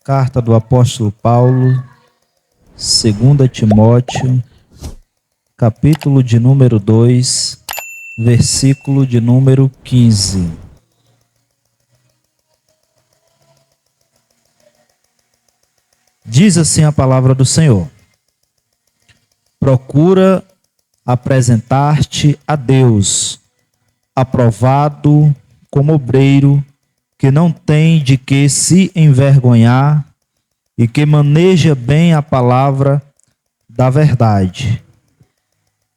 Carta do apóstolo Paulo, 2 Timóteo, capítulo de número 2, versículo de número 15. Diz assim a palavra do Senhor: procura apresentar-te a Deus, aprovado como obreiro, que não tem de que se envergonhar e que maneja bem a palavra da verdade.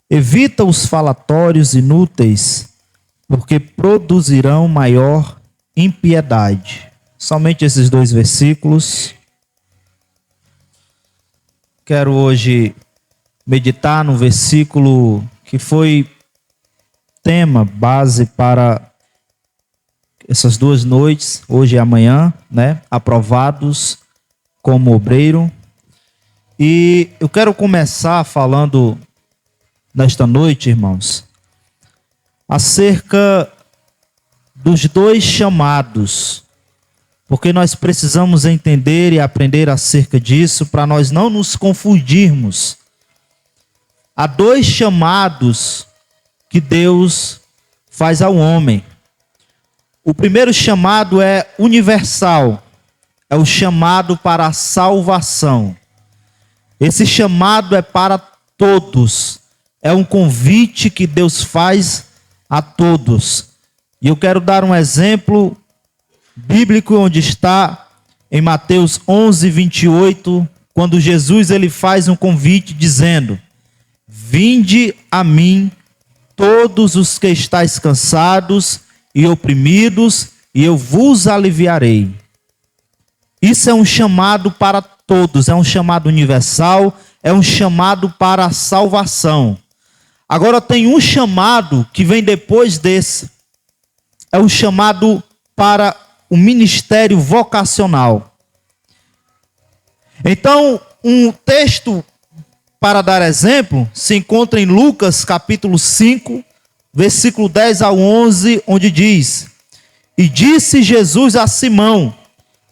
Evita os falatórios inúteis, porque produzirão maior impiedade. Somente esses dois versículos. Quero hoje meditar no versículo que foi tema, base para essas duas noites, hoje e amanhã, né? Aprovados como obreiro. E eu quero começar falando nesta noite, irmãos, acerca dos dois chamados, porque nós precisamos entender e aprender acerca disso para nós não nos confundirmos. Há dois chamados que Deus faz ao homem. O primeiro chamado é universal, é o chamado para a salvação. Esse chamado é para todos, é um convite que Deus faz a todos. E eu quero dar um exemplo bíblico onde está em Mateus 11, 28, quando Jesus ele faz um convite dizendo: vinde a mim todos os que estáis cansados e oprimidos, e eu vos aliviarei. Isso é um chamado para todos, é um chamado universal, é um chamado para a salvação. Agora tem um chamado que vem depois desse, é o chamado para o ministério vocacional. Então, um texto para dar exemplo se encontra em Lucas capítulo 5, versículo 10 ao 11, onde diz: e disse Jesus a Simão: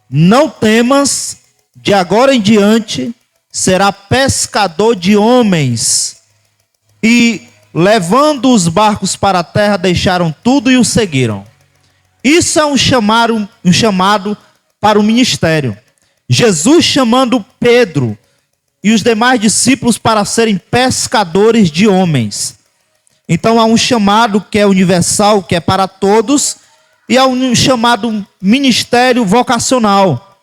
não temas, de agora em diante será pescador de homens. E levando os barcos para a terra, deixaram tudo e o seguiram. Isso é um chamado para o ministério. Jesus chamando Pedro e os demais discípulos para serem pescadores de homens. Então há um chamado que é universal, que é para todos, e há um chamado ministério vocacional.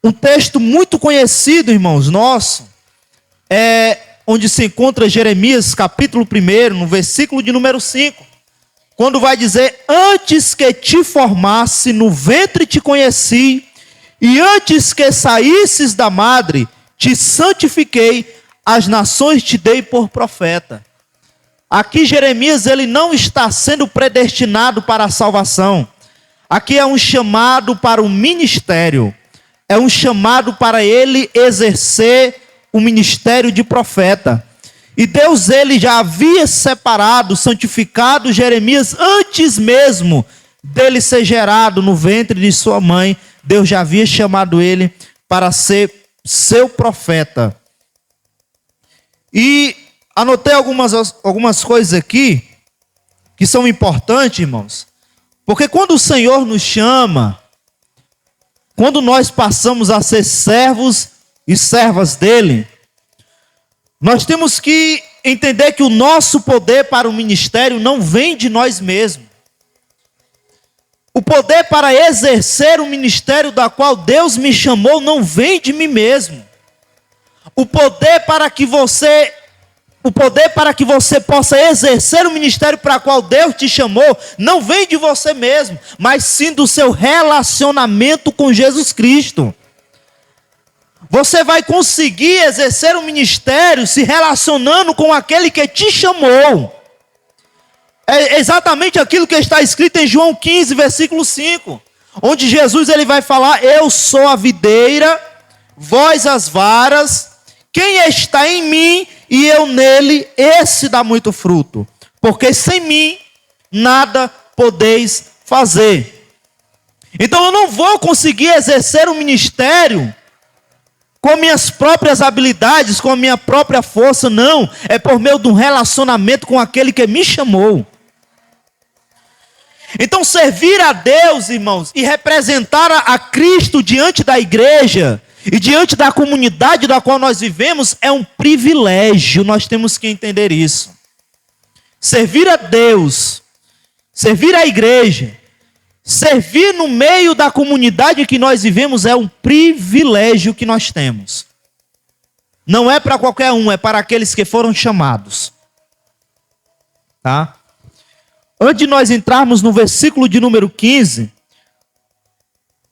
Um texto muito conhecido, irmãos, nosso, é onde se encontra Jeremias, capítulo 1, no versículo de número 5, quando vai dizer: antes que te formasse no ventre te conheci, e antes que saísses da madre te santifiquei, as nações te dei por profeta. Aqui Jeremias ele não está sendo predestinado para a salvação. Aqui é um chamado para o ministério. É um chamado para ele exercer o ministério de profeta. E Deus ele já havia separado, santificado Jeremias antes mesmo dele ser gerado no ventre de sua mãe. Deus já havia chamado ele para ser seu profeta. E anotei algumas coisas aqui que são importantes, irmãos. Porque quando o Senhor nos chama, quando nós passamos a ser servos e servas dele, nós temos que entender que o nosso poder para o ministério não vem de nós mesmos. O poder para exercer o ministério da qual Deus me chamou não vem de mim mesmo. O poder para que você possa exercer o ministério para o qual Deus te chamou, não vem de você mesmo, mas sim do seu relacionamento com Jesus Cristo. Você vai conseguir exercer o ministério se relacionando com aquele que te chamou. É exatamente aquilo que está escrito em João 15, versículo 5, onde Jesus ele vai falar: eu sou a videira, vós as varas, quem está em mim e eu nele, esse dá muito fruto, porque sem mim nada podeis fazer. Então eu não vou conseguir exercer um ministério com minhas próprias habilidades, com a minha própria força, não. É por meio de um relacionamento com aquele que me chamou. Então servir a Deus, irmãos, e representar a Cristo diante da igreja e diante da comunidade da qual nós vivemos é um privilégio. Nós temos que entender isso. Servir a Deus, servir a igreja, servir no meio da comunidade que nós vivemos é um privilégio que nós temos. Não é para qualquer um, é para aqueles que foram chamados. Tá? Antes de nós entrarmos no versículo de número 15,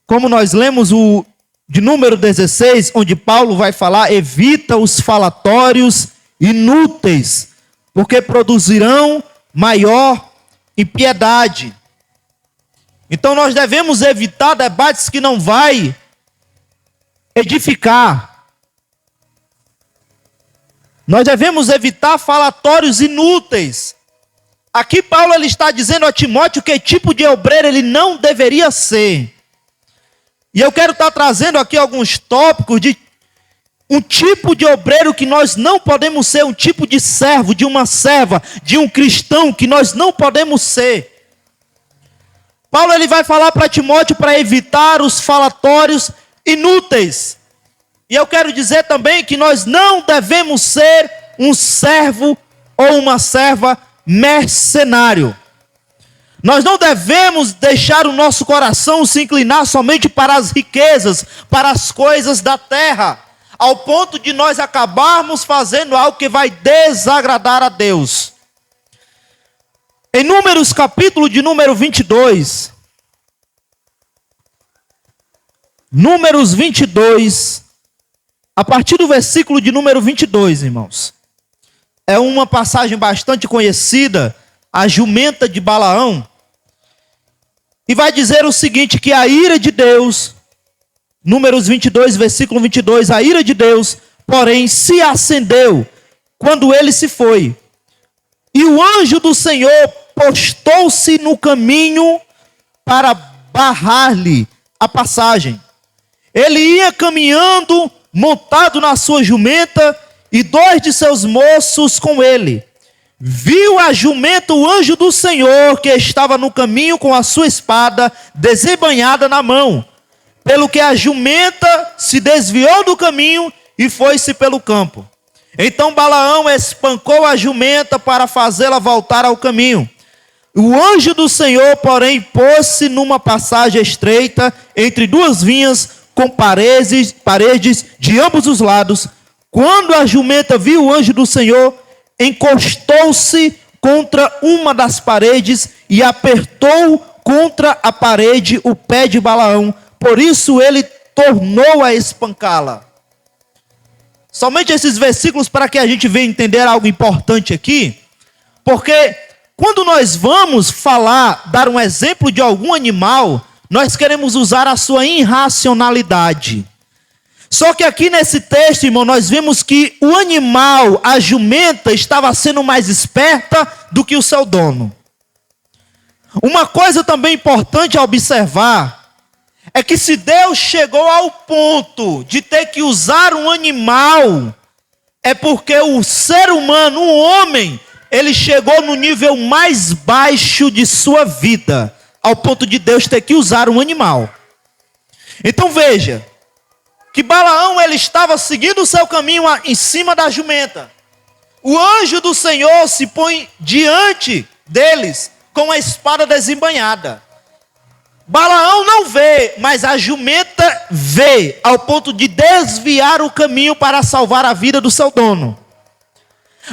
como nós lemos o de número 16, onde Paulo vai falar, evita os falatórios inúteis, porque produzirão maior impiedade. Então nós devemos evitar debates que não vai edificar. Nós devemos evitar falatórios inúteis. Aqui Paulo ele está dizendo a Timóteo que tipo de obreiro ele não deveria ser. E eu quero estar trazendo aqui alguns tópicos de um tipo de obreiro que nós não podemos ser, um tipo de servo, de uma serva, de um cristão que nós não podemos ser. Paulo ele vai falar para Timóteo para evitar os falatórios inúteis. E eu quero dizer também que nós não devemos ser um servo ou uma serva mercenário. Nós não devemos deixar o nosso coração se inclinar somente para as riquezas, para as coisas da terra, ao ponto de nós acabarmos fazendo algo que vai desagradar a Deus. Em Números, capítulo de número 22, Números 22, a partir do versículo de número 22, irmãos, é uma passagem bastante conhecida, a jumenta de Balaão, e vai dizer o seguinte, que a ira de Deus, Números 22, versículo 22, a ira de Deus, porém, se acendeu quando ele se foi. E o anjo do Senhor postou-se no caminho para barrar-lhe a passagem. Ele ia caminhando, montado na sua jumenta, e 2 de seus moços com ele. Viu a jumenta o anjo do Senhor, que estava no caminho com a sua espada desembainhada na mão. Pelo que a jumenta se desviou do caminho e foi-se pelo campo. Então Balaão espancou a jumenta para fazê-la voltar ao caminho. O anjo do Senhor, porém, pôs-se numa passagem estreita entre duas vinhas com paredes de ambos os lados. Quando a jumenta viu o anjo do Senhor, encostou-se contra uma das paredes e apertou contra a parede o pé de Balaão. Por isso ele tornou a espancá-la. Somente esses versículos para que a gente venha entender algo importante aqui. Porque quando nós vamos falar, dar um exemplo de algum animal, nós queremos usar a sua irracionalidade. Só que aqui nesse texto, irmão, nós vemos que o animal, a jumenta, estava sendo mais esperta do que o seu dono. Uma coisa também importante a observar é que se Deus chegou ao ponto de ter que usar um animal, é porque o ser humano, o homem, ele chegou no nível mais baixo de sua vida, ao ponto de Deus ter que usar um animal. Então veja, que Balaão ele estava seguindo o seu caminho em cima da jumenta. O anjo do Senhor se põe diante deles com a espada desembainhada. Balaão não vê, mas a jumenta vê, ao ponto de desviar o caminho para salvar a vida do seu dono.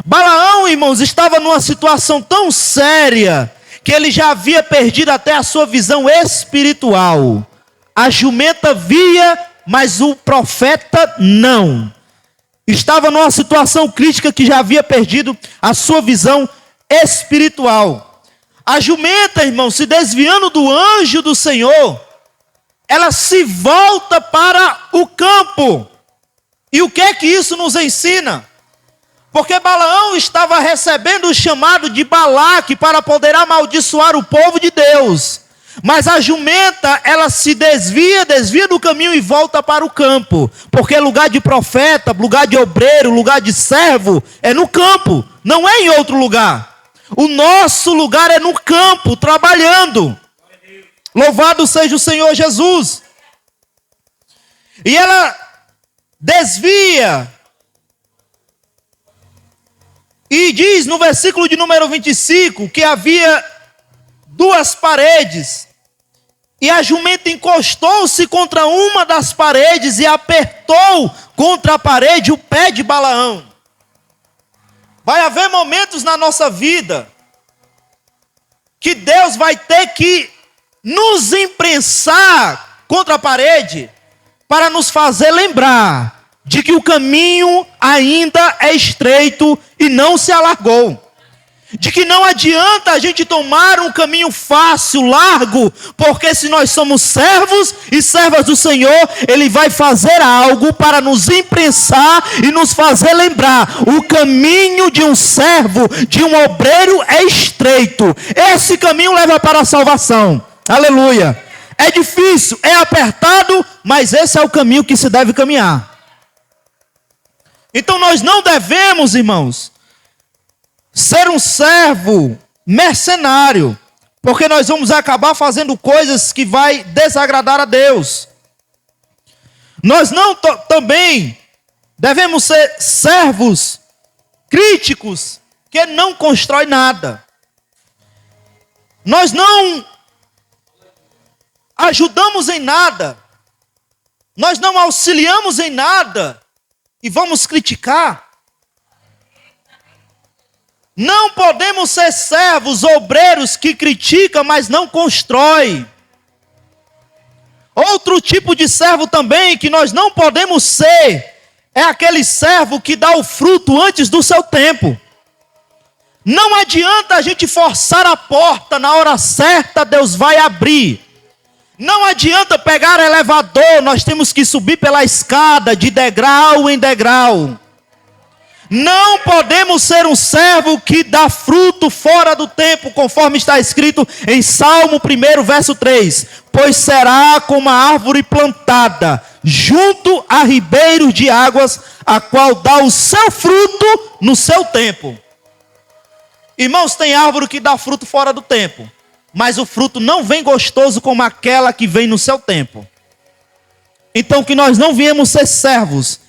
Balaão, irmãos, estava numa situação tão séria que ele já havia perdido até a sua visão espiritual. A jumenta via, mas o profeta não. Estava numa situação crítica que já havia perdido a sua visão espiritual. A jumenta, irmão, se desviando do anjo do Senhor, ela se volta para o campo. E o que é que isso nos ensina? Porque Balaão estava recebendo o chamado de Balaque para poder amaldiçoar o povo de Deus. Mas a jumenta, ela se desvia do caminho e volta para o campo. Porque lugar de profeta, lugar de obreiro, lugar de servo, é no campo, não é em outro lugar. O nosso lugar é no campo, trabalhando. Louvado seja o Senhor Jesus. E ela desvia. E diz no versículo de número 25 que havia 2 paredes. E a jumenta encostou-se contra uma das paredes e apertou contra a parede o pé de Balaão. Vai haver momentos na nossa vida que Deus vai ter que nos imprensar contra a parede para nos fazer lembrar de que o caminho ainda é estreito e não se alargou. De que não adianta a gente tomar um caminho fácil, largo, porque se nós somos servos e servas do Senhor, Ele vai fazer algo para nos imprensar e nos fazer lembrar. O caminho de um servo, de um obreiro é estreito. Esse caminho leva para a salvação. Aleluia. É difícil, é apertado, mas esse é o caminho que se deve caminhar. Então nós não devemos, irmãos, ser um servo mercenário, porque nós vamos acabar fazendo coisas que vai desagradar a Deus. Nós não também devemos ser servos críticos, que não constrói nada. Nós não ajudamos em nada, nós não auxiliamos em nada, e vamos criticar. Não podemos ser servos, obreiros que criticam, mas não constroem. Outro tipo de servo também que nós não podemos ser, é aquele servo que dá o fruto antes do seu tempo. Não adianta a gente forçar a porta, na hora certa Deus vai abrir. Não adianta pegar elevador, nós temos que subir pela escada de degrau em degrau. Não podemos ser um servo que dá fruto fora do tempo, conforme está escrito em Salmo 1, verso 3. Pois será como a árvore plantada junto a ribeiros de águas, a qual dá o seu fruto no seu tempo. Irmãos, tem árvore que dá fruto fora do tempo, mas o fruto não vem gostoso como aquela que vem no seu tempo. Então que nós não viemos ser servos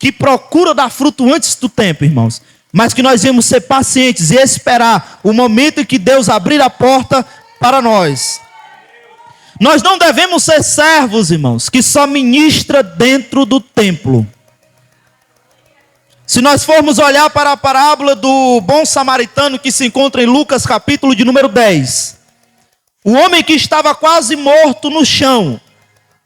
que procuram dar fruto antes do tempo, irmãos, mas que nós viemos ser pacientes e esperar o momento em que Deus abrir a porta para nós. Nós não devemos ser servos, irmãos, que só ministra dentro do templo. Se nós formos olhar para a parábola do bom samaritano que se encontra em Lucas capítulo de número 10, o homem que estava quase morto no chão,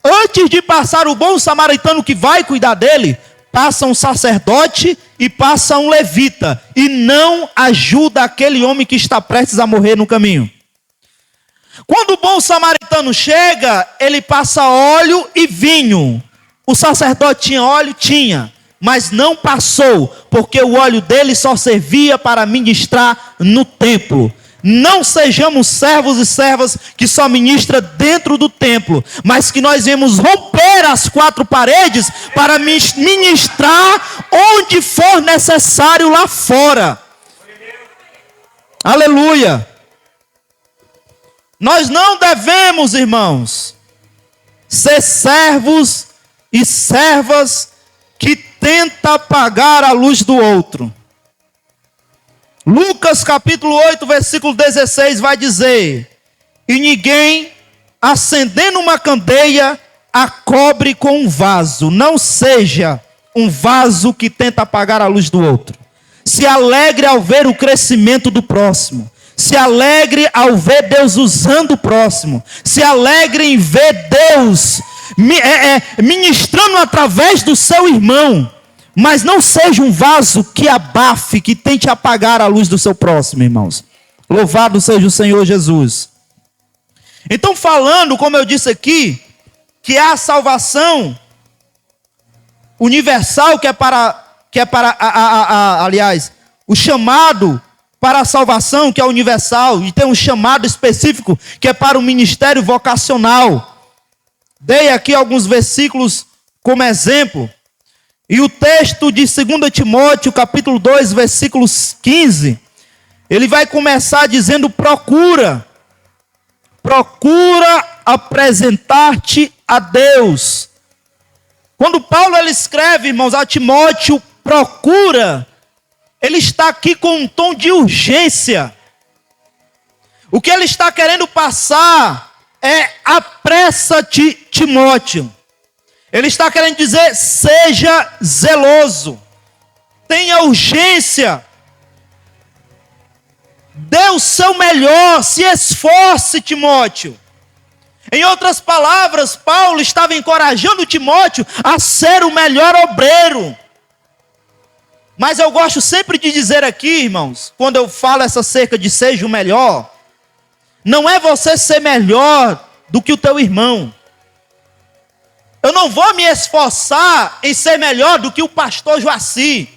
antes de passar o bom samaritano que vai cuidar dele, passa um sacerdote e passa um levita, e não ajuda aquele homem que está prestes a morrer no caminho. Quando o bom samaritano chega, ele passa óleo e vinho. O sacerdote tinha óleo? Tinha, mas não passou, porque o óleo dele só servia para ministrar no templo. Não sejamos servos e servas que só ministram dentro do templo, mas que nós viemos romper as 4 paredes para ministrar onde for necessário lá fora. Aleluia. Nós não devemos, irmãos, ser servos e servas que tentam apagar a luz do outro. Lucas capítulo 8, versículo 16 vai dizer: e ninguém, acendendo uma candeia, a cobre com um vaso. Não seja um vaso que tenta apagar a luz do outro. Se alegre ao ver o crescimento do próximo. Se alegre ao ver Deus usando o próximo. Se alegre em ver Deus ministrando através do seu irmão. Mas não seja um vaso que abafe, que tente apagar a luz do seu próximo, irmãos. Louvado seja o Senhor Jesus. Então, falando, como eu disse aqui, que há a salvação universal, aliás, o chamado para a salvação, que é universal, e tem um chamado específico, que é para o ministério vocacional. Dei aqui alguns versículos como exemplo. E o texto de 2 Timóteo, capítulo 2, versículos 15, ele vai começar dizendo: procura apresentar-te a Deus. Quando Paulo ele escreve, irmãos, a Timóteo, procura, ele está aqui com um tom de urgência. O que ele está querendo passar é: apressa-te, Timóteo. Ele está querendo dizer: seja zeloso, tenha urgência, dê o seu melhor, se esforce, Timóteo. Em outras palavras, Paulo estava encorajando Timóteo a ser o melhor obreiro. Mas eu gosto sempre de dizer aqui, irmãos, quando eu falo acerca de seja o melhor, não é você ser melhor do que o teu irmão. Eu não vou me esforçar em ser melhor do que o pastor Joaci,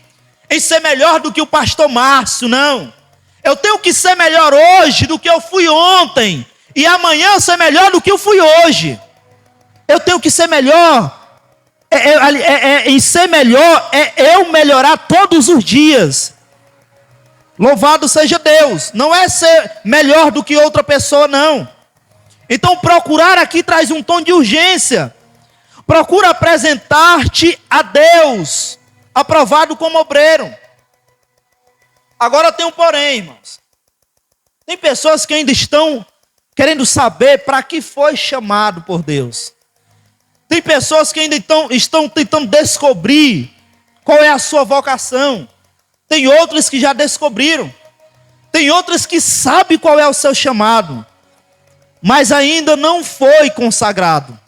em ser melhor do que o pastor Márcio, não. Eu tenho que ser melhor hoje do que eu fui ontem, e amanhã ser melhor do que eu fui hoje. Eu tenho que ser melhor. Em ser melhor é eu melhorar todos os dias. Louvado seja Deus. Não é ser melhor do que outra pessoa, não. Então procurar aqui traz um tom de urgência. Procura apresentar-te a Deus, aprovado como obreiro. Agora tem um porém, irmãos. Tem pessoas que ainda estão querendo saber para que foi chamado por Deus. Tem pessoas que ainda estão tentando descobrir qual é a sua vocação. Tem outras que já descobriram. Tem outras que sabem qual é o seu chamado, mas ainda não foi consagrado.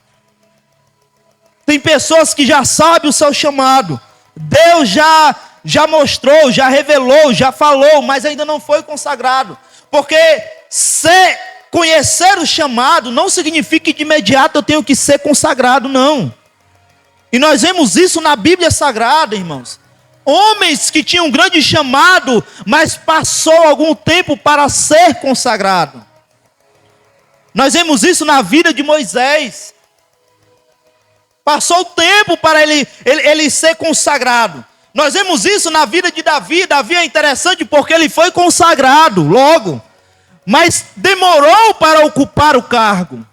Tem pessoas que já sabem o seu chamado. Deus já mostrou, já revelou, já falou, mas ainda não foi consagrado. Porque conhecer o chamado não significa que de imediato eu tenho que ser consagrado, não. E nós vemos isso na Bíblia Sagrada, irmãos. Homens que tinham um grande chamado, mas passou algum tempo para ser consagrado. Nós vemos isso na vida de Moisés. Passou o tempo para ele ser consagrado. Nós vemos isso na vida de Davi. Davi é interessante porque ele foi consagrado logo, mas demorou para ocupar o cargo.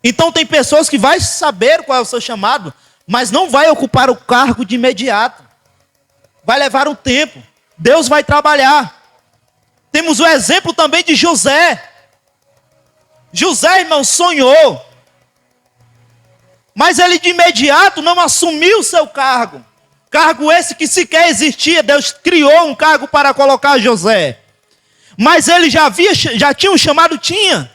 Então tem pessoas que vão saber qual é o seu chamado, mas não vai ocupar o cargo de imediato. Vai levar um tempo. Deus vai trabalhar. Temos o exemplo também de José. José, irmão, sonhou, mas ele de imediato não assumiu o seu cargo. Cargo esse que sequer existia. Deus criou um cargo para colocar José. Mas ele já tinha um chamado? Tinha.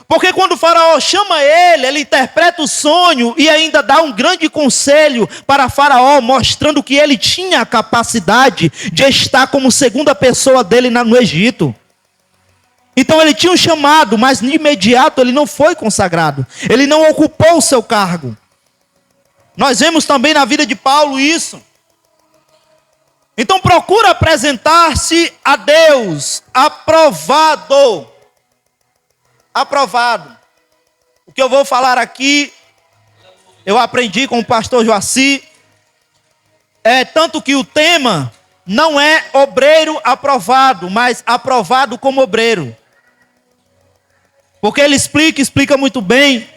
Porque quando o faraó chama ele interpreta o sonho e ainda dá um grande conselho para faraó, mostrando que ele tinha a capacidade de estar como segunda pessoa dele no Egito. Então ele tinha um chamado, mas de imediato ele não foi consagrado. Ele não ocupou o seu cargo. Nós vemos também na vida de Paulo isso. Então procura apresentar-se a Deus, aprovado. Aprovado. O que eu vou falar aqui, eu aprendi com o pastor Joaci, tanto que o tema não é obreiro aprovado, mas aprovado como obreiro. Porque ele explica muito bem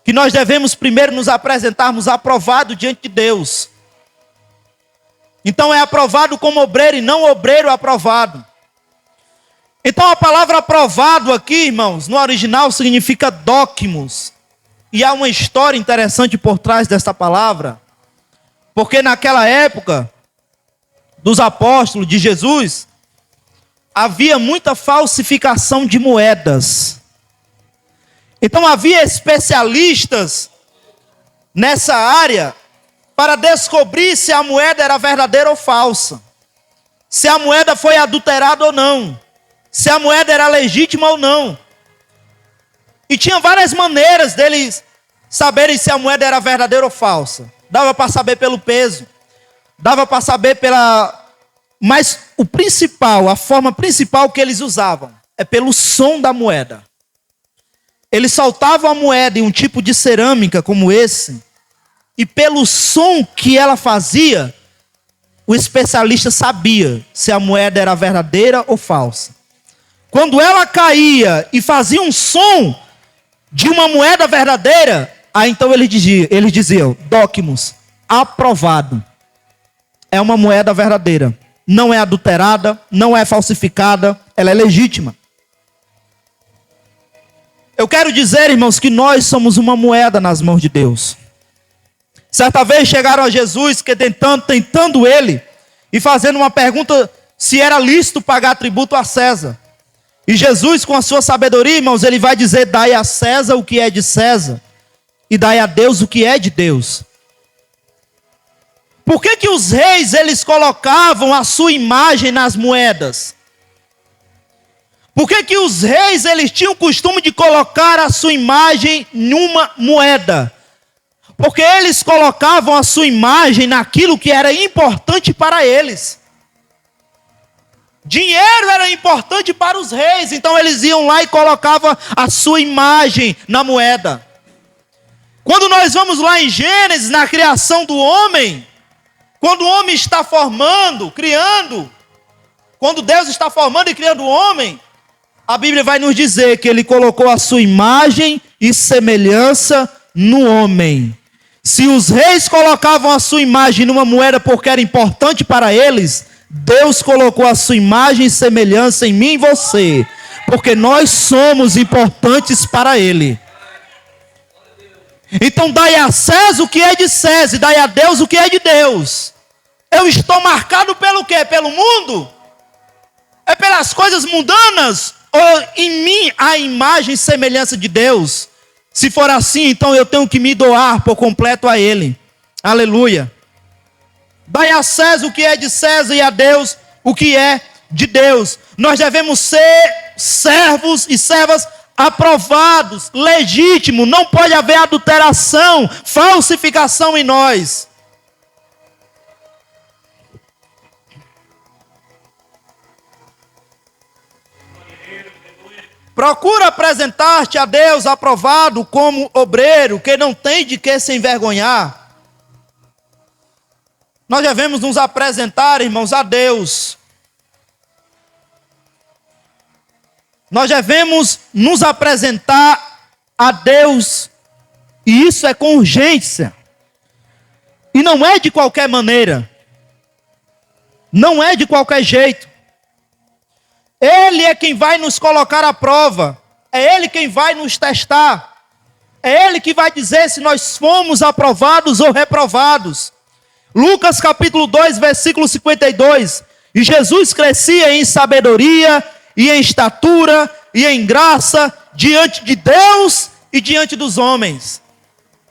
que nós devemos primeiro nos apresentarmos aprovado diante de Deus. Então é aprovado como obreiro e não obreiro aprovado. Então a palavra aprovado aqui, irmãos, no original significa dóquimos. E há uma história interessante por trás desta palavra. Porque naquela época dos apóstolos de Jesus, havia muita falsificação de moedas. Então havia especialistas nessa área para descobrir se a moeda era verdadeira ou falsa, se a moeda foi adulterada ou não, se a moeda era legítima ou não. E tinha várias maneiras deles saberem se a moeda era verdadeira ou falsa. Dava para saber pelo peso, dava para saber pela Mas a forma principal que eles usavam é pelo som da moeda. Eles soltavam a moeda em um tipo de cerâmica como esse, e pelo som que ela fazia, o especialista sabia se a moeda era verdadeira ou falsa. Quando ela caía e fazia um som de uma moeda verdadeira, aí então eles diziam, Docmus, aprovado. É uma moeda verdadeira. Não é adulterada, não é falsificada, ela é legítima. Eu quero dizer, irmãos, que nós somos uma moeda nas mãos de Deus. Certa vez chegaram a Jesus, que tentando ele, e fazendo uma pergunta se era lícito pagar tributo a César. E Jesus, com a sua sabedoria, irmãos, ele vai dizer, dai a César o que é de César, e dai a Deus o que é de Deus. Por que os reis, eles colocavam a sua imagem nas moedas? Por que os reis, eles tinham o costume de colocar a sua imagem numa moeda? Porque eles colocavam a sua imagem naquilo que era importante para eles. Dinheiro era importante para os reis, então eles iam lá e colocavam a sua imagem na moeda. Quando nós vamos lá em Gênesis, na criação do homem, quando o homem está criando, quando Deus está formando e criando o homem, a Bíblia vai nos dizer que ele colocou a sua imagem e semelhança no homem. Se os reis colocavam a sua imagem numa moeda porque era importante para eles, Deus colocou a sua imagem e semelhança em mim e você, porque nós somos importantes para Ele. Então dai a César o que é de César, e dai a Deus o que é de Deus. Eu estou marcado pelo quê? Pelo mundo? É pelas coisas mundanas? Ou em mim a imagem e semelhança de Deus? Se for assim, então eu tenho que me doar por completo a Ele. Aleluia. Dai a César o que é de César e a Deus o que é de Deus. Nós devemos ser servos e servas aprovados, legítimos. Não pode haver adulteração, falsificação em nós. Procura apresentar-te a Deus aprovado como obreiro, que não tem de que se envergonhar. Nós devemos nos apresentar, irmãos, a Deus. Nós devemos nos apresentar a Deus. E isso é com urgência. E não é de qualquer maneira. Não é de qualquer jeito. Ele é quem vai nos colocar à prova. É Ele quem vai nos testar. É Ele que vai dizer se nós fomos aprovados ou reprovados. Lucas capítulo 2, versículo 52. E Jesus crescia em sabedoria, e em estatura, e em graça, diante de Deus e diante dos homens.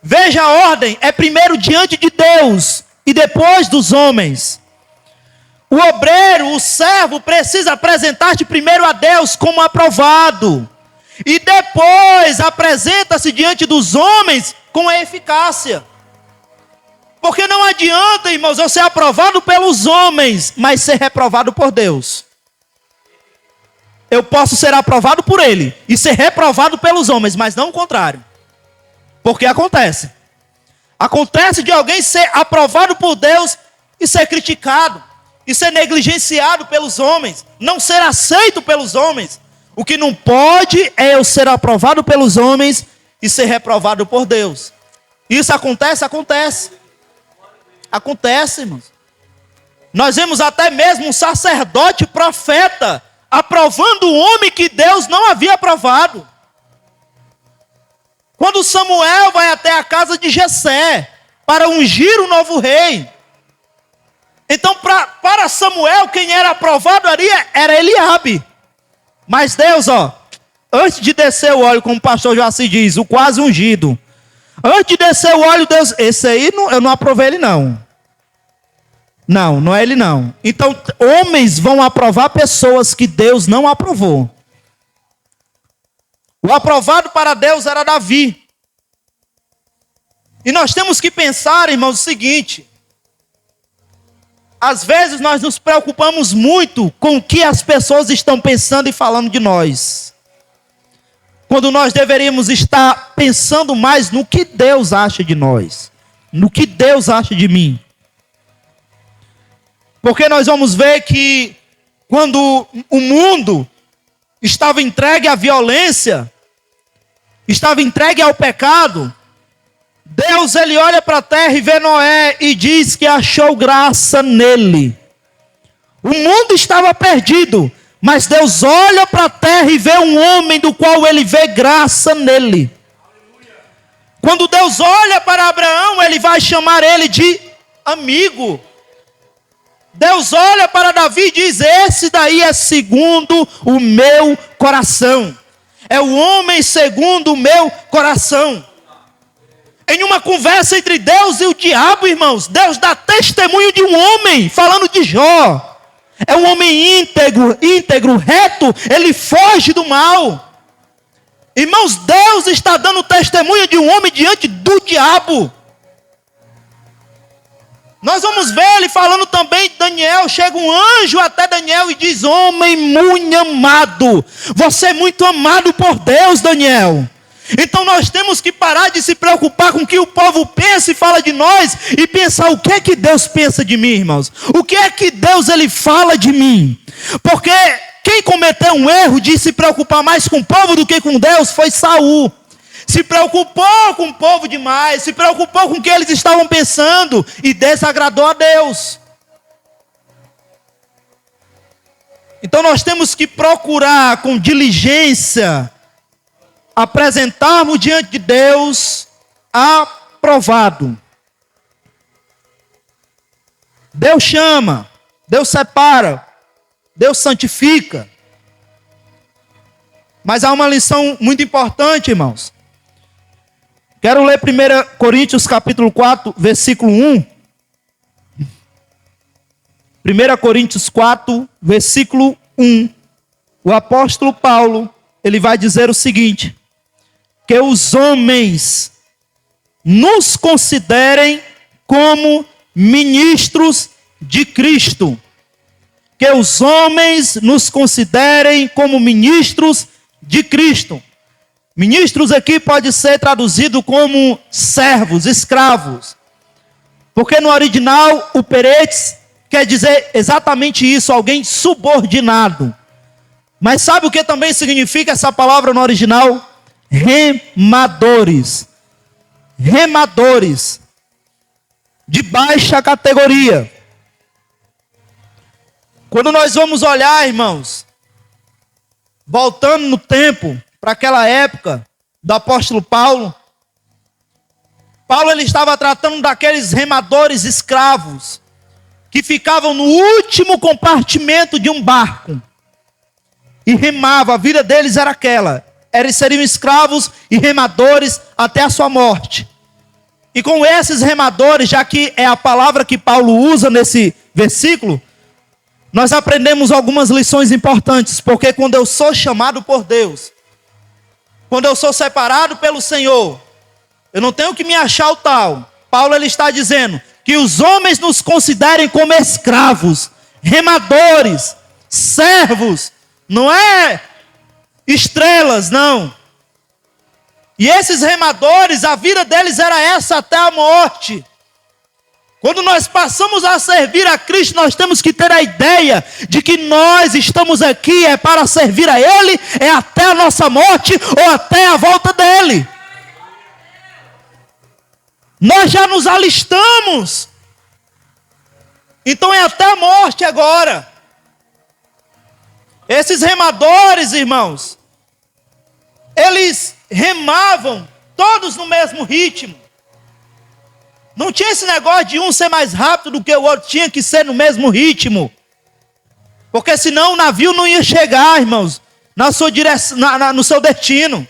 Veja a ordem, é primeiro diante de Deus, e depois dos homens. O obreiro, o servo, precisa apresentar-te primeiro a Deus como aprovado. E depois apresenta-se diante dos homens com eficácia. Porque não adianta, irmãos, eu ser aprovado pelos homens, mas ser reprovado por Deus. Eu posso ser aprovado por Ele e ser reprovado pelos homens, mas não o contrário. Porque acontece. Acontece de alguém ser aprovado por Deus e ser criticado, e ser negligenciado pelos homens, não ser aceito pelos homens. O que não pode é eu ser aprovado pelos homens e ser reprovado por Deus. Isso acontece? Acontece. Acontece, irmãos. Nós vemos até mesmo um sacerdote profeta aprovando um homem que Deus não havia aprovado. Quando Samuel vai até a casa de Jessé para ungir o novo rei. Então para Samuel quem era aprovado ali era Eliabe. Mas Deus, antes de descer o óleo, como o pastor Joaci diz, o quase ungido. Antes de descer o óleo, Deus, esse aí eu não aprovei ele não. Não é ele não. Então, homens vão aprovar pessoas que Deus não aprovou. O aprovado para Deus era Davi. E nós temos que pensar, irmãos, o seguinte. às vezes nós nos preocupamos muito com o que as pessoas estão pensando e falando de nós, quando nós deveríamos estar pensando mais no que Deus acha de nós, no que Deus acha de mim. Porque nós vamos ver que quando o mundo estava entregue à violência, estava entregue ao pecado, Deus, ele olha para a terra e vê Noé e diz que achou graça nele. O mundo estava perdido, mas Deus olha para a terra e vê um homem do qual ele vê graça nele. Quando Deus olha para Abraão, ele vai chamar ele de amigo. Deus olha para Davi e diz: esse daí é segundo o meu coração. É o homem segundo o meu coração. Em uma conversa entre Deus e o diabo, irmãos, Deus dá testemunho de um homem, falando de Jó. É um homem íntegro, reto, ele foge do mal. Irmãos, Deus está dando testemunho de um homem diante do diabo. Nós vamos ver ele falando também de Daniel. Chega um anjo até Daniel e diz: homem muito amado, você é muito amado por Deus, Daniel. Então nós temos que parar de se preocupar com o que o povo pensa e fala de nós, e pensar o que é que Deus pensa de mim, irmãos. O que é que Deus ele fala de mim? Porque quem cometeu um erro de se preocupar mais com o povo do que com Deus foi Saul. Se preocupou com o povo demais, se preocupou com o que eles estavam pensando e desagradou a Deus. Então nós temos que procurar com diligência apresentarmos diante de Deus aprovado. Deus chama, Deus separa, Deus santifica. Mas há uma lição muito importante, irmãos. Quero ler 1 Coríntios capítulo 4, versículo 1. 1 Coríntios 4, versículo 1. O apóstolo Paulo, ele vai dizer o seguinte: que os homens nos considerem como ministros de Cristo. Que os homens nos considerem como ministros de Cristo. Ministros aqui pode ser traduzido como servos, escravos. Porque no original o peretes quer dizer exatamente isso, alguém subordinado. Mas sabe o que também significa essa palavra no original? Remadores. Remadores. De baixa categoria. Quando nós vamos olhar, irmãos, voltando no tempo, para aquela época do apóstolo Paulo, Paulo ele estava tratando daqueles remadores escravos, que ficavam no último compartimento de um barco, e remava, a vida deles era aquela, eles seriam escravos e remadores até a sua morte. E com esses remadores, já que é a palavra que Paulo usa nesse versículo, nós aprendemos algumas lições importantes, porque quando eu sou chamado por Deus, quando eu sou separado pelo Senhor, eu não tenho que me achar o tal. Paulo ele está dizendo que os homens nos considerem como escravos, remadores, servos, não é estrelas, não. E esses remadores, a vida deles era essa até a morte. Quando nós passamos a servir a Cristo, nós temos que ter a ideia de que nós estamos aqui é para servir a Ele, é até a nossa morte ou até a volta dEle. Nós já nos alistamos. Então é até a morte agora. Esses remadores, irmãos, eles remavam todos no mesmo ritmo. Não tinha esse negócio de um ser mais rápido do que o outro, tinha que ser no mesmo ritmo. Porque senão o navio não ia chegar, irmãos, na sua direção, no seu destino.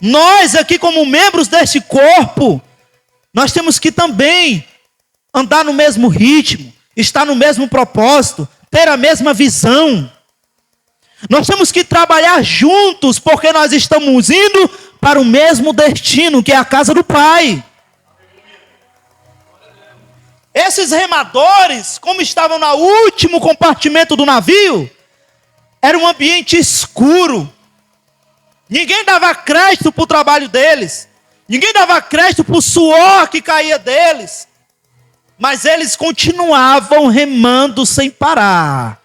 Nós aqui como membros deste corpo, nós temos que também andar no mesmo ritmo, estar no mesmo propósito, ter a mesma visão. Nós temos que trabalhar juntos, porque nós estamos indo para o mesmo destino, que é a casa do Pai. Esses remadores, como estavam no último compartimento do navio, era um ambiente escuro. Ninguém dava crédito para o trabalho deles. Ninguém dava crédito para o suor que caía deles. Mas eles continuavam remando sem parar.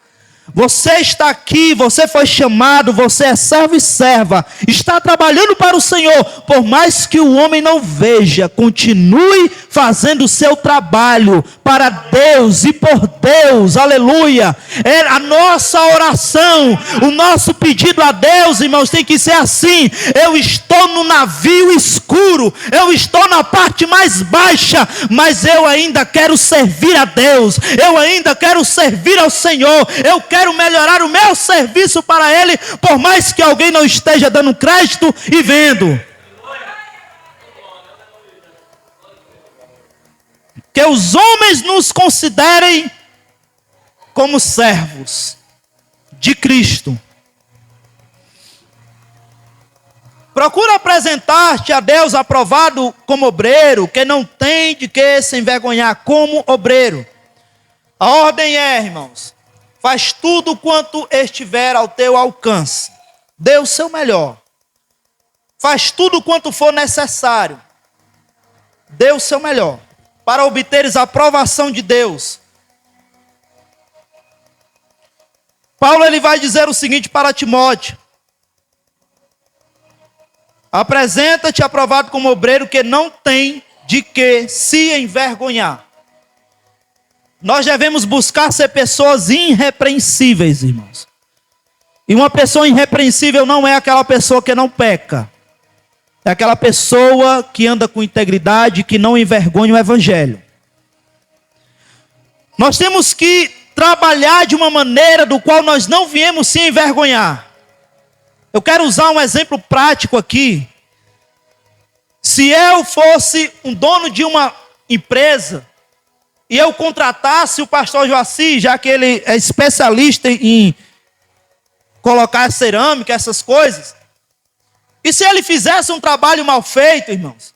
Você está aqui, você foi chamado, você é servo e serva, está trabalhando para o Senhor, por mais que o homem não veja, continue fazendo o seu trabalho para Deus e por Deus, aleluia. É a nossa oração, o nosso pedido a Deus, irmãos, tem que ser assim: eu estou no navio escuro, eu estou na parte mais baixa, mas eu ainda quero servir a Deus, eu ainda quero servir ao Senhor, eu quero melhorar o meu serviço para Ele, por mais que alguém não esteja dando crédito e vendo. Que os homens nos considerem como servos de Cristo. Procura apresentar-te a Deus aprovado como obreiro, que não tem de que se envergonhar, como obreiro. A ordem é, irmãos, faz tudo quanto estiver ao teu alcance. Dê o seu melhor. Faz tudo quanto for necessário. Dê o seu melhor, para obteres a aprovação de Deus. Paulo ele vai dizer o seguinte para Timóteo: apresenta-te aprovado como obreiro que não tem de que se envergonhar. Nós devemos buscar ser pessoas irrepreensíveis, irmãos. E uma pessoa irrepreensível não é aquela pessoa que não peca. É aquela pessoa que anda com integridade, que não envergonha o evangelho. Nós temos que trabalhar de uma maneira do qual nós não viemos se envergonhar. Eu quero usar um exemplo prático aqui. Se eu fosse um dono de uma empresa e eu contratasse o pastor Joaci, já que ele é especialista em colocar cerâmica, essas coisas, e se ele fizesse um trabalho mal feito, irmãos,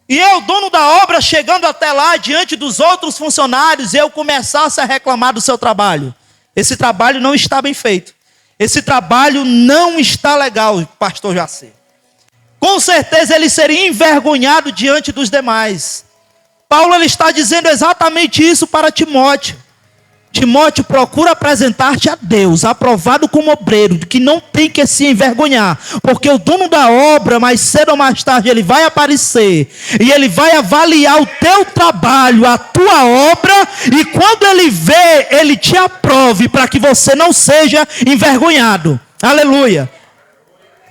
e eu, dono da obra, chegando até lá, diante dos outros funcionários, e eu começasse a reclamar do seu trabalho, esse trabalho não está bem feito, esse trabalho não está legal, pastor Joaci. Com certeza ele seria envergonhado diante dos demais. Paulo ele está dizendo exatamente isso para Timóteo. Timóteo, procura apresentar-te a Deus, aprovado como obreiro, que não tem que se envergonhar, porque o dono da obra, mais cedo ou mais tarde, ele vai aparecer, e ele vai avaliar o teu trabalho, a tua obra, e quando ele vê, ele te aprove, para que você não seja envergonhado. Aleluia.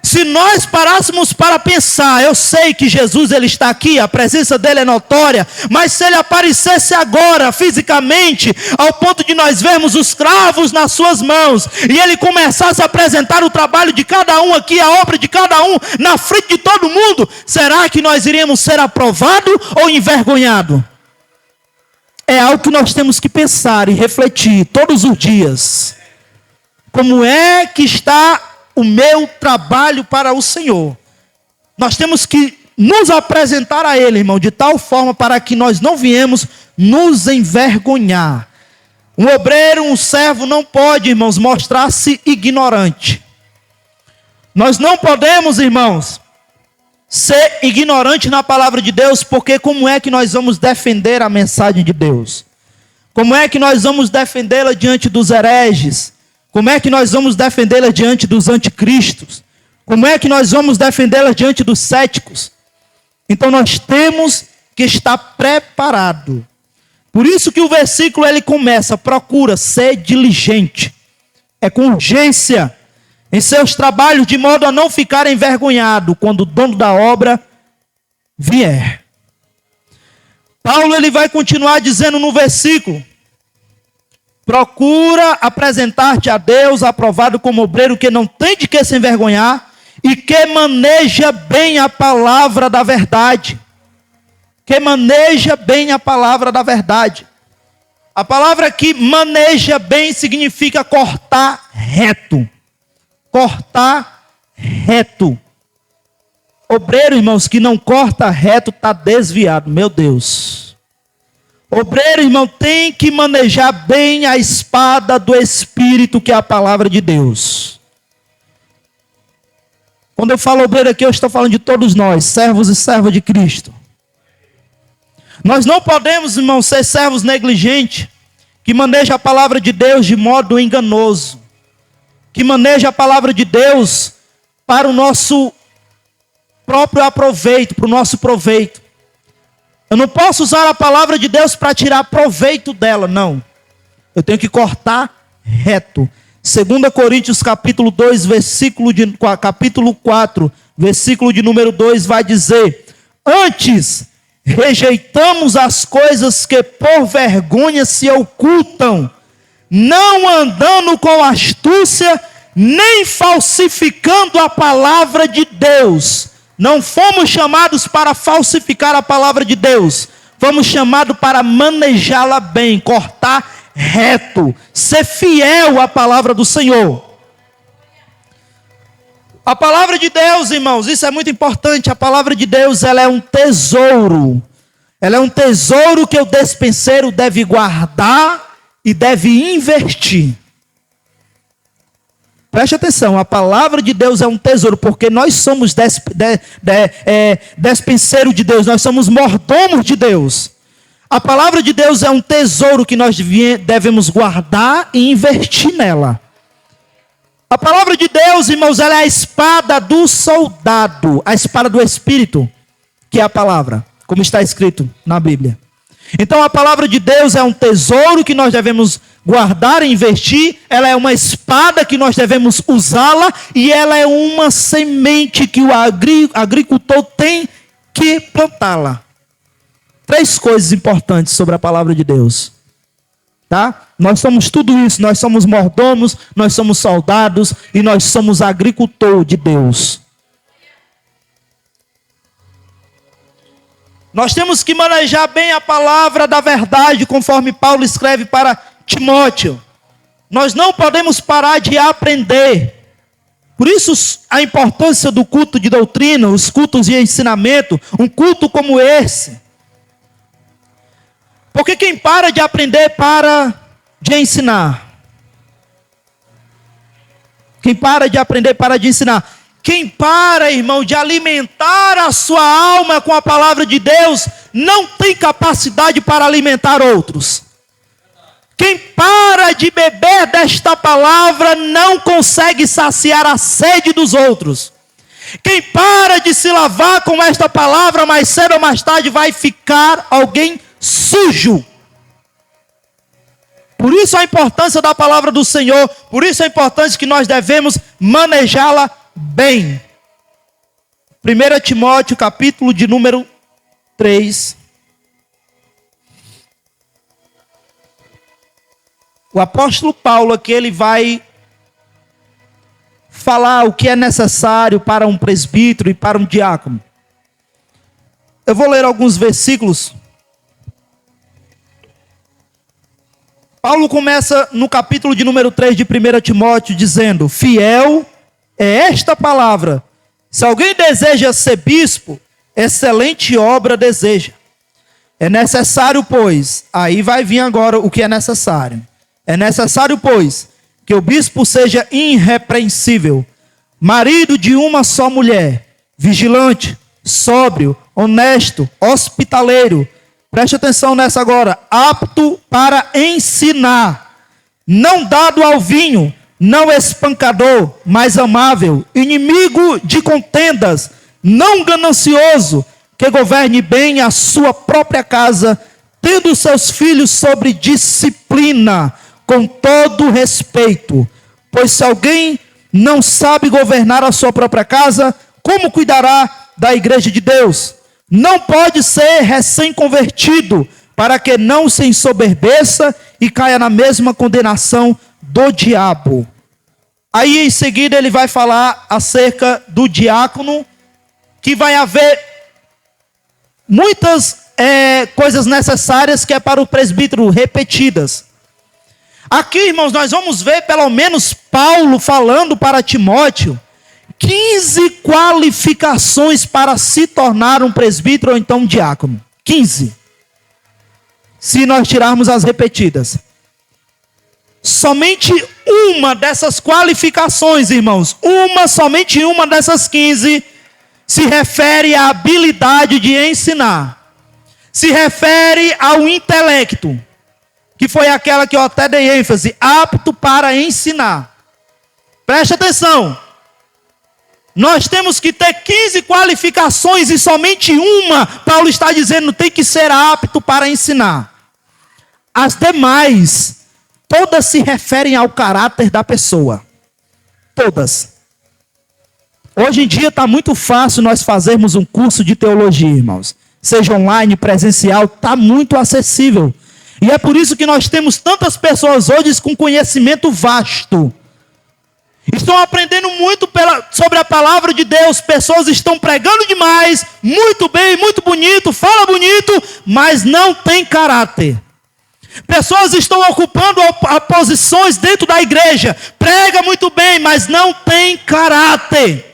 Se nós parássemos para pensar, eu sei que Jesus ele está aqui, a presença dele é notória, mas se ele aparecesse agora fisicamente, ao ponto de nós vermos os cravos nas suas mãos, e ele começasse a apresentar o trabalho de cada um aqui, a obra de cada um, na frente de todo mundo, será que nós iríamos ser aprovados ou envergonhados? É algo que nós temos que pensar e refletir todos os dias. Como é que está o meu trabalho para o Senhor? Nós temos que nos apresentar a Ele, irmão, de tal forma para que nós não viemos nos envergonhar. Um obreiro, um servo não pode, irmãos, mostrar-se ignorante. Nós não podemos, irmãos, ser ignorante na palavra de Deus, porque como é que nós vamos defender a mensagem de Deus? Como é que nós vamos defendê-la diante dos hereges? Como é que nós vamos defendê-la diante dos anticristos? Como é que nós vamos defendê-la diante dos céticos? Então nós temos que estar preparado. Por isso que o versículo ele começa: procura ser diligente. É com urgência em seus trabalhos, de modo a não ficar envergonhado quando o dono da obra vier. Paulo ele vai continuar dizendo no versículo: procura apresentar-te a Deus aprovado como obreiro que não tem de que se envergonhar e que maneja bem a palavra da verdade. Que maneja bem a palavra da verdade. A palavra que maneja bem significa cortar reto. Cortar reto. Obreiro, irmãos, que não corta reto está desviado. Meu Deus. Obreiro, irmão, tem que manejar bem a espada do Espírito, que é a palavra de Deus. Quando eu falo obreiro aqui, eu estou falando de todos nós, servos e servas de Cristo. Nós não podemos, irmão, ser servos negligentes, que manejam a palavra de Deus de modo enganoso, que manejam a palavra de Deus para o nosso próprio aproveito, para o nosso proveito. Eu não posso usar a palavra de Deus para tirar proveito dela, não. Eu tenho que cortar reto. 2 Coríntios capítulo 2, capítulo 4, versículo de número 2 vai dizer: antes rejeitamos as coisas que por vergonha se ocultam, não andando com astúcia, nem falsificando a palavra de Deus. Não fomos chamados para falsificar a palavra de Deus. Fomos chamados para manejá-la bem, cortar reto, ser fiel à palavra do Senhor. A palavra de Deus, irmãos, isso é muito importante. A palavra de Deus, ela é um tesouro. Ela é um tesouro que o despenseiro deve guardar e deve investir. Preste atenção, a palavra de Deus é um tesouro, porque nós somos despenseiro de Deus, nós somos mordomos de Deus. A palavra de Deus é um tesouro que nós devemos guardar e investir nela. A palavra de Deus, irmãos, ela é a espada do soldado, a espada do Espírito, que é a palavra, como está escrito na Bíblia. Então a palavra de Deus é um tesouro que nós devemos guardar e investir. Ela é uma espada que nós devemos usá-la, e ela é uma semente que o agricultor tem que plantá-la. 3 coisas importantes sobre a palavra de Deus, tá? Nós somos tudo isso, nós somos mordomos, nós somos soldados e nós somos agricultor de Deus. Nós temos que manejar bem a palavra da verdade, conforme Paulo escreve para Timóteo. Nós não podemos parar de aprender. Por isso a importância do culto de doutrina, os cultos de ensinamento, um culto como esse. Porque quem para de aprender para de ensinar. Quem para de aprender para de ensinar. Quem para, irmão, de alimentar a sua alma com a palavra de Deus, não tem capacidade para alimentar outros. Quem para de beber desta palavra, não consegue saciar a sede dos outros. Quem para de se lavar com esta palavra, mais cedo ou mais tarde vai ficar alguém sujo. Por isso a importância da palavra do Senhor, por isso a importância que nós devemos manejá-la bem. 1 Timóteo, capítulo de número 3. O apóstolo Paulo aqui, ele vai falar o que é necessário para um presbítero e para um diácono. Eu vou ler alguns versículos. Paulo começa no capítulo de número 3 de 1 Timóteo dizendo: fiel é esta palavra. Se alguém deseja ser bispo, excelente obra deseja. É necessário, pois, aí vai vir agora o que é necessário. É necessário, pois, que o bispo seja irrepreensível, marido de uma só mulher, vigilante, sóbrio, honesto, hospitaleiro. Preste atenção nessa agora. Apto para ensinar, não dado ao vinho, não espancador, mas amável, inimigo de contendas, não ganancioso, que governe bem a sua própria casa, tendo seus filhos sobre disciplina, com todo respeito. Pois se alguém não sabe governar a sua própria casa, como cuidará da igreja de Deus? Não pode ser recém-convertido, para que não se ensoberbeça e caia na mesma condenação do diabo. Aí em seguida ele vai falar acerca do diácono, que vai haver muitas coisas necessárias que é para o presbítero, repetidas. Aqui, irmãos, nós vamos ver pelo menos Paulo falando para Timóteo 15 qualificações para se tornar um presbítero ou então um diácono. 15. se nós tirarmos as repetidas. Somente uma dessas qualificações, irmãos, somente uma dessas 15, se refere à habilidade de ensinar. Se refere ao intelecto, que foi aquela que eu até dei ênfase, apto para ensinar. Preste atenção. Nós temos que ter 15 qualificações e somente uma, Paulo está dizendo, tem que ser apto para ensinar. As demais, todas se referem ao caráter da pessoa. Todas. Hoje em dia está muito fácil nós fazermos um curso de teologia, irmãos. Seja online, presencial, está muito acessível. E é por isso que nós temos tantas pessoas hoje com conhecimento vasto. Estão aprendendo muito sobre a palavra de Deus. Pessoas estão pregando demais, muito bem, muito bonito, fala bonito, mas não tem caráter. Pessoas estão ocupando posições dentro da igreja, prega muito bem, mas não tem caráter.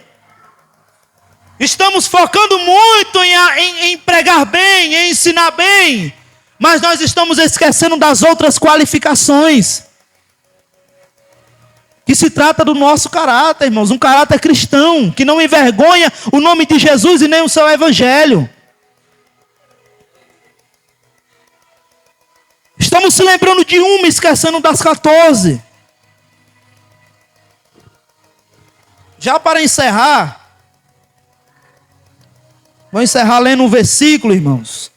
Estamos focando muito em pregar bem, em ensinar bem, mas nós estamos esquecendo das outras qualificações. Que se trata do nosso caráter, irmãos, um caráter cristão, que não envergonha o nome de Jesus e nem o seu evangelho. Estamos se lembrando de uma, esquecendo das 14. Já para encerrar, vou encerrar lendo um versículo, irmãos.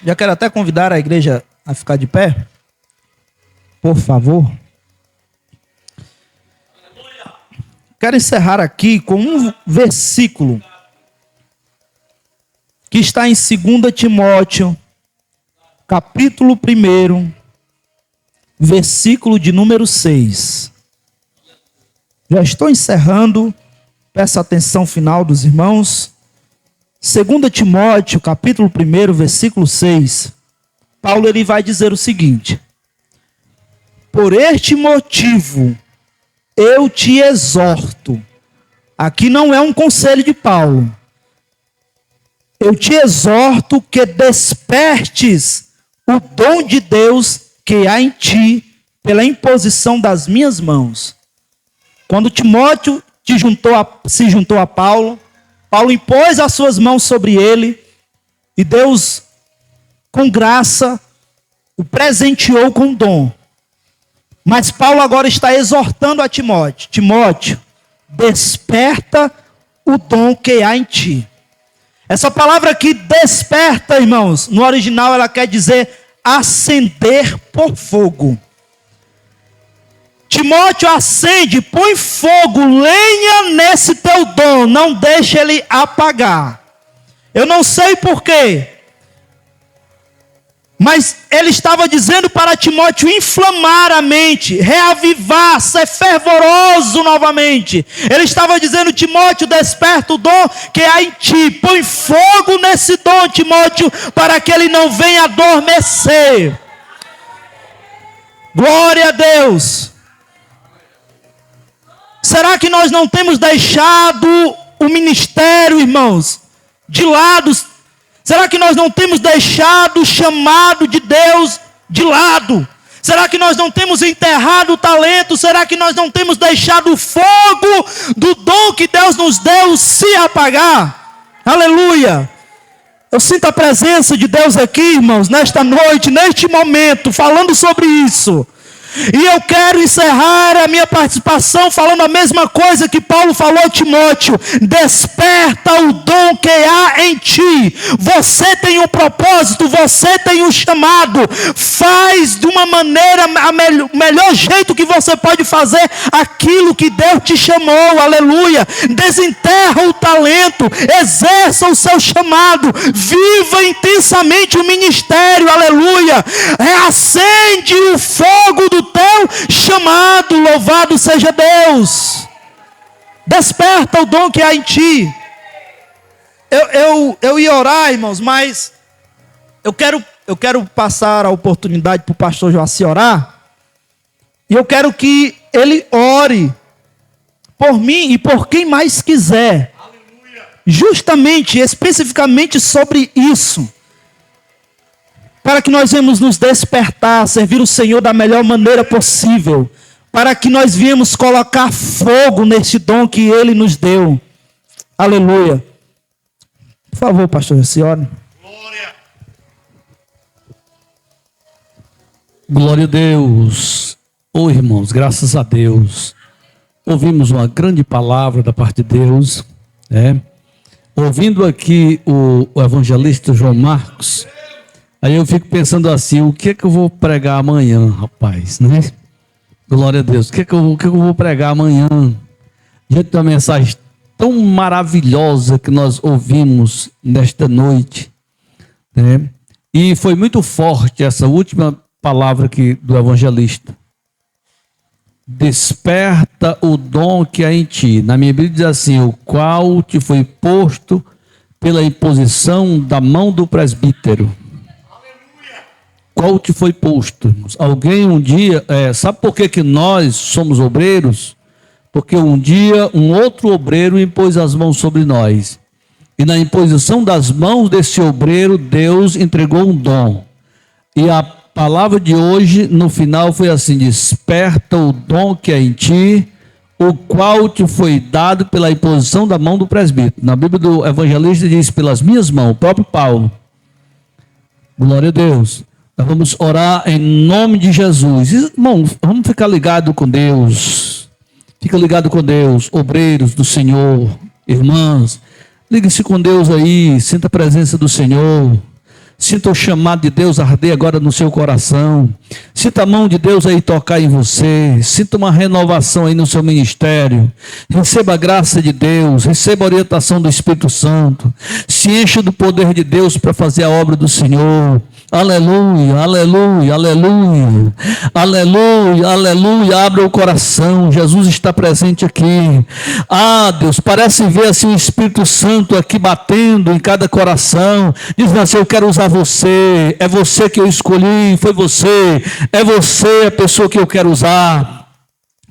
Já quero até convidar a igreja a ficar de pé. Por favor. Quero encerrar aqui com um versículo que está em 2 Timóteo, capítulo 1, versículo de número 6. Já estou encerrando. Peço atenção final dos irmãos. 2 Timóteo, capítulo 1, versículo 6, Paulo ele vai dizer o seguinte: por este motivo eu te exorto. Aqui não é um conselho de Paulo. Eu te exorto que despertes o dom de Deus que há em ti pela imposição das minhas mãos. Quando Timóteo se juntou a Paulo, Paulo impôs as suas mãos sobre ele e Deus, com graça, o presenteou com dom. Mas Paulo agora está exortando a Timóteo. Timóteo, desperta o dom que há em ti. Essa palavra aqui, desperta, irmãos, no original ela quer dizer acender por fogo. Timóteo, acende, põe fogo, lenha nesse teu dom, não deixe ele apagar. Eu não sei porquê, mas ele estava dizendo para Timóteo inflamar a mente, reavivar, ser fervoroso novamente. Ele estava dizendo: Timóteo, desperta o dom que há em ti, põe fogo nesse dom, Timóteo, para que ele não venha adormecer. Glória a Deus. Será que nós não temos deixado o ministério, irmãos, de lado? Será que nós não temos deixado o chamado de Deus de lado? Será que nós não temos enterrado o talento? Será que nós não temos deixado o fogo do dom que Deus nos deu se apagar? Aleluia! Eu sinto a presença de Deus aqui, irmãos, nesta noite, neste momento, falando sobre isso. E eu quero encerrar a minha participação falando a mesma coisa que Paulo falou a Timóteo: desperta o dom que há em ti. Você tem um propósito, você tem um chamado. Faz de uma maneira, o melhor jeito que você pode fazer aquilo que Deus te chamou, aleluia. Desenterra o talento, exerça o seu chamado, viva intensamente o ministério, aleluia. Reacende o fogo do teu chamado, louvado seja Deus. Desperta o dom que há em ti. Eu ia orar, irmãos, mas eu quero passar a oportunidade para o pastor Joaci orar, E eu quero que ele ore por mim e por quem mais quiser. Aleluia. Justamente, especificamente sobre isso. Para que nós venhamos nos despertar, servir o Senhor da melhor maneira possível. Para que nós viemos colocar fogo neste dom que Ele nos deu. Aleluia. Por favor, pastor, se ore. Glória a Deus. Oh, irmãos, graças a Deus. Ouvimos uma grande palavra da parte de Deus. Ouvindo aqui o evangelista João Marcos, aí eu fico pensando assim, o que é que eu vou pregar amanhã, rapaz, né? Glória a Deus. O que é que eu vou pregar amanhã? Diante de uma mensagem tão maravilhosa que nós ouvimos nesta noite, né? E foi muito forte essa última palavra aqui do evangelista. Desperta o dom que há em ti. Na minha Bíblia diz assim, o qual te foi posto pela imposição da mão do presbítero. Qual te foi posto? Alguém um dia, sabe por que nós somos obreiros? Porque um dia um outro obreiro impôs as mãos sobre nós. E na imposição das mãos desse obreiro, Deus entregou um dom. E a palavra de hoje, no final, foi assim: desperta o dom que é em ti, o qual te foi dado pela imposição da mão do presbítero. Na Bíblia do evangelista diz, pelas minhas mãos, o próprio Paulo. Glória a Deus. Nós vamos orar em nome de Jesus. Irmão, vamos ficar ligado com Deus. Fica ligado com Deus, obreiros do Senhor, irmãs. Ligue-se com Deus aí, sinta a presença do Senhor. Sinta o chamado de Deus arder agora no seu coração. Sinta a mão de Deus aí tocar em você. Sinta uma renovação aí no seu ministério. Receba a graça de Deus. Receba a orientação do Espírito Santo. Se encha do poder de Deus para fazer a obra do Senhor. Aleluia, aleluia, aleluia. Aleluia, aleluia. Abra o coração. Jesus está presente aqui. Ah, Deus, parece ver assim o Espírito Santo aqui batendo em cada coração. Diz assim, eu quero usar você. É você que eu escolhi, foi você. É você a pessoa que eu quero usar.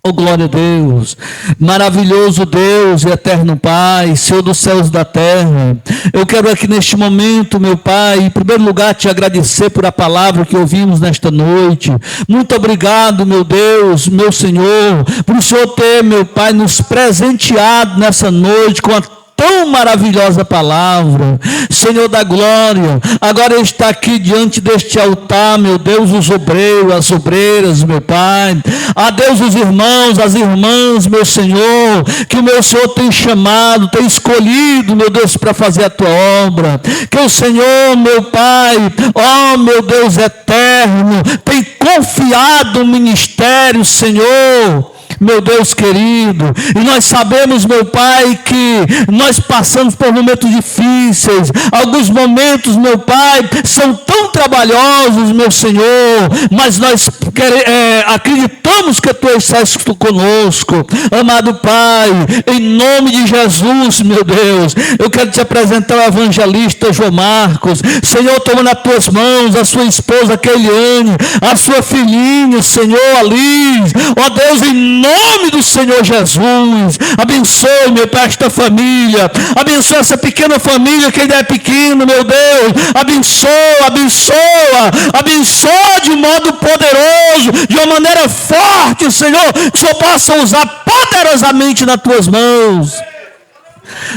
Oh, glória a Deus, maravilhoso Deus e eterno Pai, Senhor dos céus e da terra. Eu quero aqui neste momento, meu Pai, em primeiro lugar te agradecer por a palavra que ouvimos nesta noite. Muito obrigado, meu Deus, meu Senhor, por o Senhor ter, meu Pai, nos presenteado nessa noite com a tão maravilhosa palavra, Senhor da glória. Agora está aqui diante deste altar, meu Deus, os obreiros, as obreiras, meu Pai, a Deus, os irmãos, as irmãs, meu Senhor, que o meu Senhor tem chamado, tem escolhido, meu Deus, para fazer a tua obra, que o Senhor, meu Pai, ó meu Deus eterno, tem confiado o ministério, Senhor, meu Deus querido, e nós sabemos, meu Pai, que nós passamos por momentos difíceis, alguns momentos, meu Pai, são tão trabalhosos, meu Senhor, mas nós acreditamos que Tu estás conosco, amado Pai, em nome de Jesus, meu Deus, eu quero te apresentar o evangelista João Marcos. Senhor, toma nas Tuas mãos a sua esposa Keiliane, a sua filhinha, Senhor, Alice, ó Deus, em nome do Senhor Jesus, abençoe, meu Pai, esta família, abençoe essa pequena família que ainda é pequena, meu Deus, abençoa, abençoa, abençoa de modo poderoso, de uma maneira forte, Senhor, que o Senhor possa usar poderosamente nas Tuas mãos.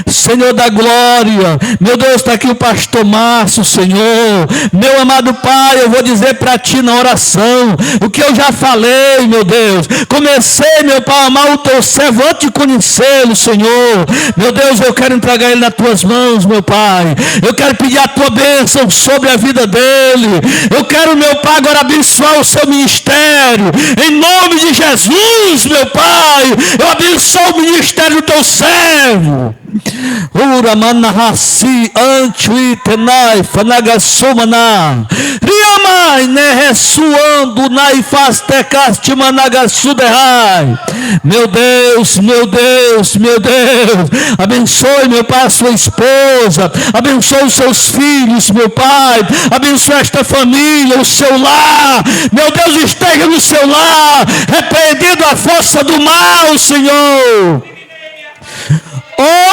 Senhor da glória, meu Deus, está aqui o pastor Márcio, Senhor, meu amado Pai, eu vou dizer para Ti na oração, o que eu já falei, meu Deus, comecei, meu Pai, a amar o Teu servo antes de conhecê-lo, Senhor, meu Deus, eu quero entregar ele nas Tuas mãos, meu Pai, eu quero pedir a Tua bênção sobre a vida dele, eu quero, meu Pai, agora abençoar o seu ministério, em nome de Jesus, meu Pai, eu abençoo o ministério do Teu servo. Ura manahasi anchuitenai fanagasumana riamai neressuando naifastecasti managasudehai. Meu Deus, meu Deus, meu Deus, abençoe, meu Pai, a sua esposa, abençoe os seus filhos, meu Pai, abençoe esta família, o seu lar, meu Deus, esteja no seu lar, repreendendo a força do mal, Senhor.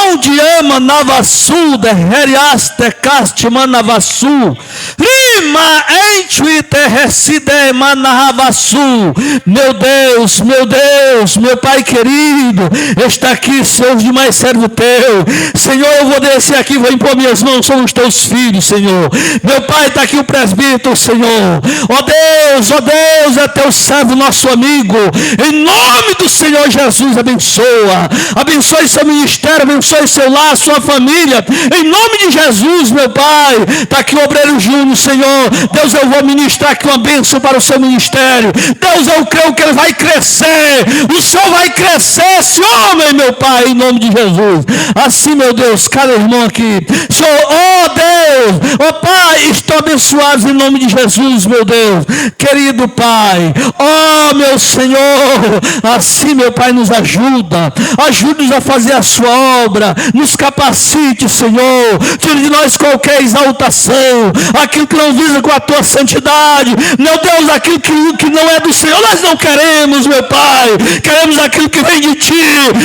Onde ama Navassu, de Heriaste Castima Navassu, Rima Entuite Reside Manavassu. Meu Deus, meu Deus, meu Pai querido, está aqui, Senhor, demais servo teu. Senhor, eu vou descer aqui, vou impor minhas mãos sobre os teus filhos, Senhor. Meu Pai, está aqui o presbítero, Senhor. Ó Deus, é teu servo, nosso amigo. Em nome do Senhor Jesus, abençoa. Abençoe seu ministério, abençoe seu lar, sua família, em nome de Jesus, meu Pai. Está aqui o obreiro Júnior, Senhor. Deus, eu vou ministrar aqui uma bênção para o seu ministério. Deus, eu creio que ele vai crescer, o Senhor vai crescer esse homem, meu Pai, em nome de Jesus. Assim, meu Deus, cada irmão aqui, Senhor, ó Deus, ó Pai, estão abençoados em nome de Jesus, meu Deus, querido Pai, ó meu Senhor, assim, meu Pai, nos ajude-nos a fazer a sua obra, nos capacite, Senhor, tire de nós qualquer exaltação, aquilo que não visa com a tua santidade, meu Deus, aquilo que não é do Senhor, nós não queremos, meu Pai, queremos aquilo que vem de ti,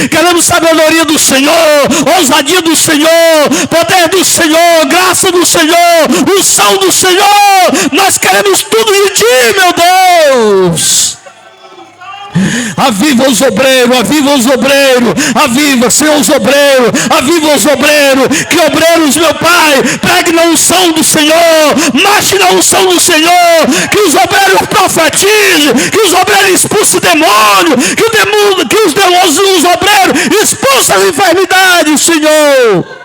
queremos sabedoria do Senhor, ousadia do Senhor, poder do Senhor, graça do Senhor, unção do Senhor, nós queremos tudo de ti, meu Deus. Aviva os obreiros, aviva, Senhor, os obreiros, aviva os obreiros, que obreiros, meu Pai, pregue na unção do Senhor, marche na unção do Senhor, que os obreiros profetizem, que os obreiros expulsem o demônio, que os obreiros expulsem as enfermidades, Senhor.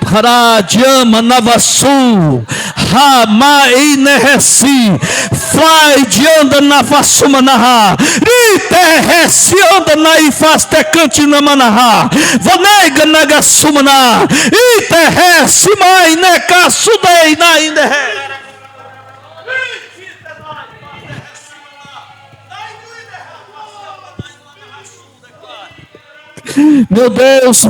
Haradiama Navassu, Ramai Neresi, Fly Dianda Navassuma Naha, Riterresi anda Naifaste Cantina Manaha, Vanega Nagasumana, Iterresi Mai Nekasudei Naindehe. Meu Deus,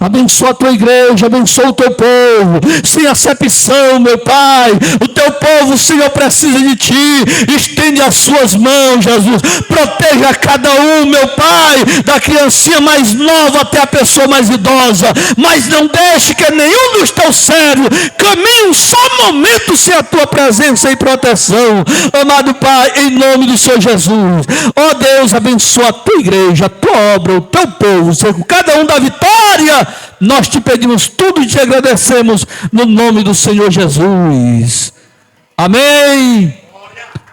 abençoa a tua igreja, abençoa o teu povo, sem acepção, meu Pai, o teu povo, Senhor, precisa de ti, estende as suas mãos, Jesus, proteja cada um, meu Pai, da criancinha mais nova até a pessoa mais idosa, mas não deixe que nenhum dos teus servos caminhe um só momento sem a tua presença e proteção, amado Pai, em nome do Senhor Jesus. Ó Deus, abençoa a tua igreja, a tua obra, o teu povo, Senhor, cada um da vitória, nós te pedimos tudo e te agradecemos no nome do Senhor Jesus. Amém.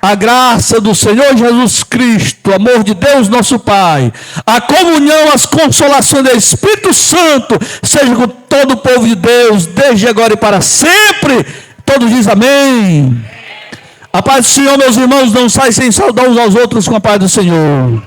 A graça do Senhor Jesus Cristo, o amor de Deus nosso Pai, a comunhão, as consolações do Espírito Santo, seja com todo o povo de Deus, desde agora e para sempre. Todos dizem amém. A paz do Senhor, meus irmãos, não sai sem saudar uns aos outros com a paz do Senhor.